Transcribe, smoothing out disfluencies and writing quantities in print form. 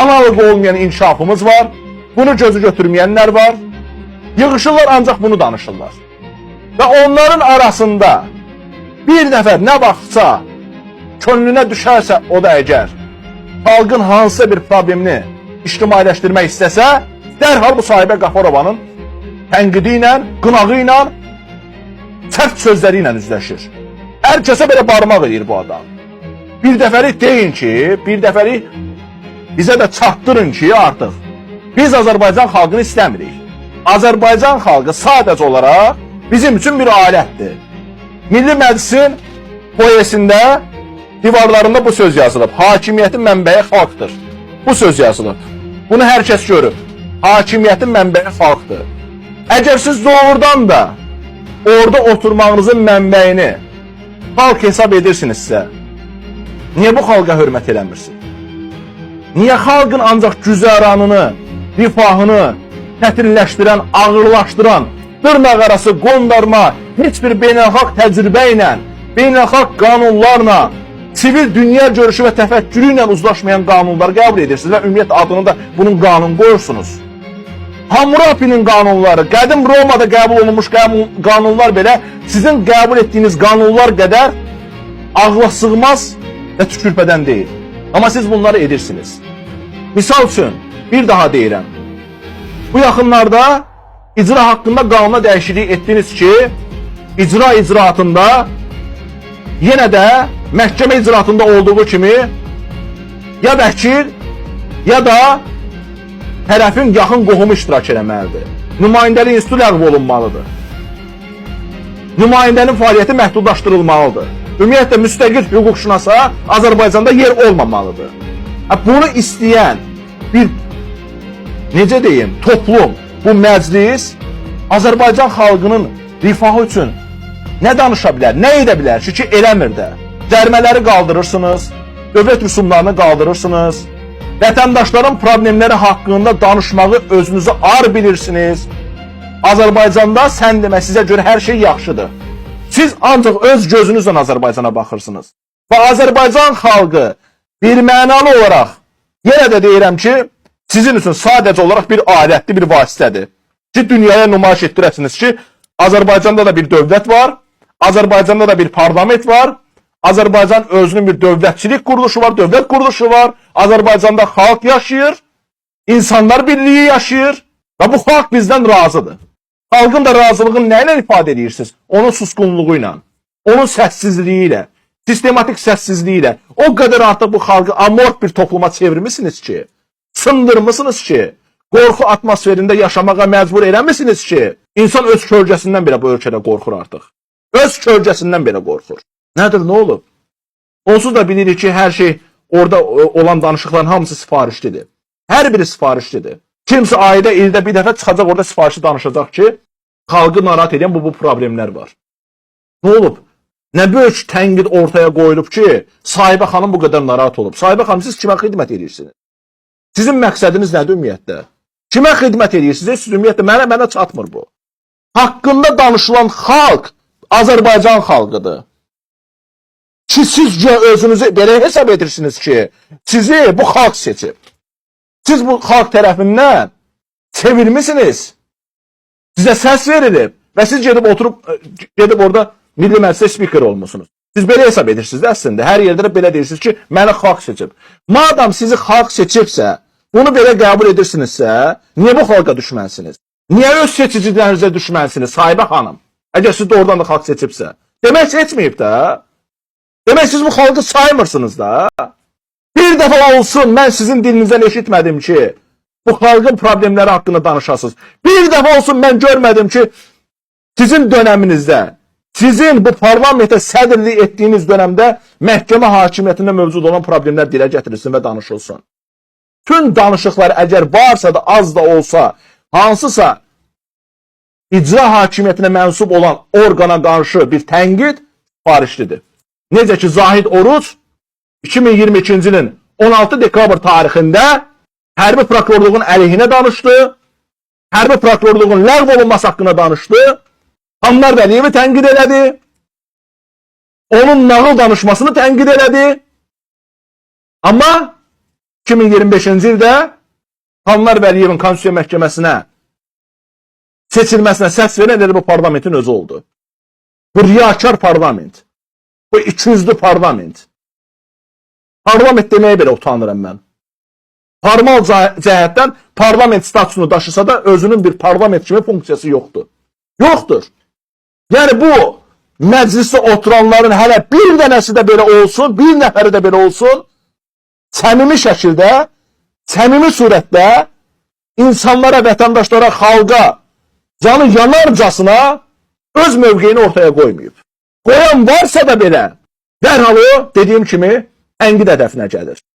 analog olmayan inkişafımız var. Bunu gözü götürməyənlər var. Yığışırlar ancaq bunu danışırlar. Və onların arasında bir nəfər nə vaxtsa könlünə düşərsə, o da əgər xalqın hansısa bir problemini ictimailəşdirmək istəsə, dərhal bu Sahibə Qafarovanın tənqidi ilə, qınağı ilə, sərt sözləri ilə üzləşir. Hər kəsə belə barmaq edir bu adam. Bir dəfəlik deyin ki, bir dəfəlik bizə də çatdırın ki, artıq biz Azərbaycan xalqını istəmirik. Azərbaycan xalqı sadəcə olaraq bizim üçün bir alətdir. Milli Məclisin foyesində, divarlarında bu söz yazılıb. Hakimiyyətin mənbəyi xalqdır. Bu söz yazılıb. Bunu hər kəs görüb. Hakimiyyətin mənbəyi xalqdır. Əgər siz doğrudan da orada oturmağınızın mənbəyini xalq hesab edirsinizsə, niyə bu xalqa hörmət eləmirsiniz? Niyə xalqın ancaq güzəranını, rifahını tətirləşdirən, ağırlaşdıran, dırnaq arası qondarma, heç bir beynəlxalq təcrübə ilə, beynəlxalq qanunlarla, sivil dünya görüşü və təfəkkürü ilə uzlaşmayan qanunlar qəbul edirsiniz və ümumiyyətlə adını da bunun qanun qoyursunuz. Hammurapinin qanunları, qədim Romada qəbul olunmuş qanunlar belə sizin qəbul etdiyiniz qanunlar qədər ağla sığmaz və tükürpədən deyil. Amma siz bunları edirsiniz. Misal üçün, bir daha deyirəm. Bu yaxınlarda icra haqqında qanuna dəyişiklik etdiniz ki, icra icraatında yenə də məhkəmə icraatında olduğu kimi ya vəkil ya da tərəfin yaxın qohumu iştirak eləməlidir. Nümayəndəlik institutu ləğv olunmalıdır. Nümayəndənin fəaliyyəti məhdudlaşdırılmalıdır. Ümumiyyətlə müstəqil hüquqşünasa Azərbaycanda yer olmamalıdır. Bunu istəyən bir, necə deyim, toplum, bu məclis Azərbaycan xalqının rifahı üçün nə danışa bilər, nə edə bilər ki, eləmir də. Cərimələri qaldırırsınız, dövlət rüsumlarını qaldırırsınız, vətəndaşların problemləri haqqında danışmağı özünüzü ar bilirsiniz. Azərbaycanda sən demə, sizə görə hər şey yaxşıdır. Siz ancaq öz gözünüzlə Azərbaycana baxırsınız. Və Azərbaycan xalqı bir mənalı olaraq, yenə də deyirəm ki, sizin üçün sadəcə olaraq bir alətli, bir vasitədir. Ki, dünyaya nümayiş etdirəsiniz ki, Azərbaycanda da bir dövlət var, Azərbaycanda da bir parlament var, Azərbaycan özünün bir dövlətçilik quruluşu var, dövlət quruluşu var, Azərbaycanda xalq yaşayır, insanlar birliyi yaşayır və bu xalq bizdən razıdır. Xalqın da razılığını nə ilə ifadə edirsiniz? Onun susqunluğu ilə, onun səssizliyi ilə, sistematik səssizliyi ilə. O qədər artıq bu xalqı amorf bir topluma çevirmişsiniz ki, sındırmışsınız ki, qorxu atmosferində yaşamağa məcbur eləmişsiniz ki, insan öz kölgəsindən belə bu ölkədə qorxur artıq. Öz kölgəsindən belə qorxur. Nədir, nə olub? Onsuz da bilirik ki, hər şey orada olan danışıqların hamısı sifarişlidir. Hər biri sifarişlidir. Kimsə ayda, ildə bir dəfə çıxacaq orada sifarişi danışacaq ki, xalqı narahat edən bu problemlər var. Nə olub? Nə böyük tənqid ortaya qoyulub ki, Sahibə xanım bu qədər narahat olub. Sahibə xanım, siz kimə xidmət edirsiniz? Sizin məqsədiniz nədir ümumiyyətlə? Kimə xidmət edirsiniz? Siz ümumiyyətlə, mənə çatmır bu. Haqqında danışılan xalq Azərbaycan xalqıdır. Ki, sizcə özünüzü belə hesab edirsiniz ki, sizi bu xalq seçib. Siz bu xalq tərəfindən sevilmişsiniz. Sizə səs verilib və siz gedib orada Milli Məclisdə spiker olmuşsunuz. Siz belə hesab edirsiniz əslində. Hər yerdə də belə deyirsiniz ki, məni xalq seçib. Madam sizi xalq seçibsə, bunu belə qəbul edirsinizsə, niyə bu xalqa düşmənsiniz? Niyə öz seçicilərinizə düşmənsiniz, Sahibə xanım? Əgər siz doğrudan da xalq seçibsə. Demək seçməyib də. Demək siz bu xalqı saymırsınız da. Bir dəfə olsun mən sizin dilinizdən eşitmədim ki, bu xalqın problemləri haqqında danışasınız. Bir dəfə olsun mən görmədim ki, sizin dönəminizdə, sizin bu parlamentə sədrlik etdiyiniz dönəmdə məhkəmə hakimiyyətində mövcud olan problemlər dilə gətirilsin və danışılsın. Tüm danışıqlar əgər varsa da, az da olsa, hansısa icra hakimiyyətinə mənsub olan orqana qarşı bir tənqid sifarişlidir. Necə ki, Zahid Oruc 2022-ci ilin 16 dekabr tarixində hərbi prokurorluğun əleyhinə danışdı, hərbi prokurorluğun ləğv olunması haqqında danışdı, Tammar Vəliyevi tənqid elədi, onun nağıl danışmasını tənqid elədi. Amma 2025-ci ildə Tanlar Vəliyevin Konstitusiya Məhkəməsinə seçilməsinə səs verən elə bu parlamentin özü oldu. Bu riyakar parlament. Bu ikiyüzlü parlament. Parlament deməyə belə utanıram mən. Formal cəhətdən parlament statusunu daşısa da özünün bir parlament kimi funksiyası yoxdur. Yoxdur. Yəni bu məclisdə oturanların hələ bir dənəsi də belə olsun, bir nəfəri də belə olsun, səmimi şəkildə, səmimi surətdə insanlara, vətəndaşlara, xalqa canı yanarcasına öz mövqeyini ortaya qoymayıb. Qoyan varsa da belə, dərhal o, dediyim kimi, tənqid hədəfinə gəlir.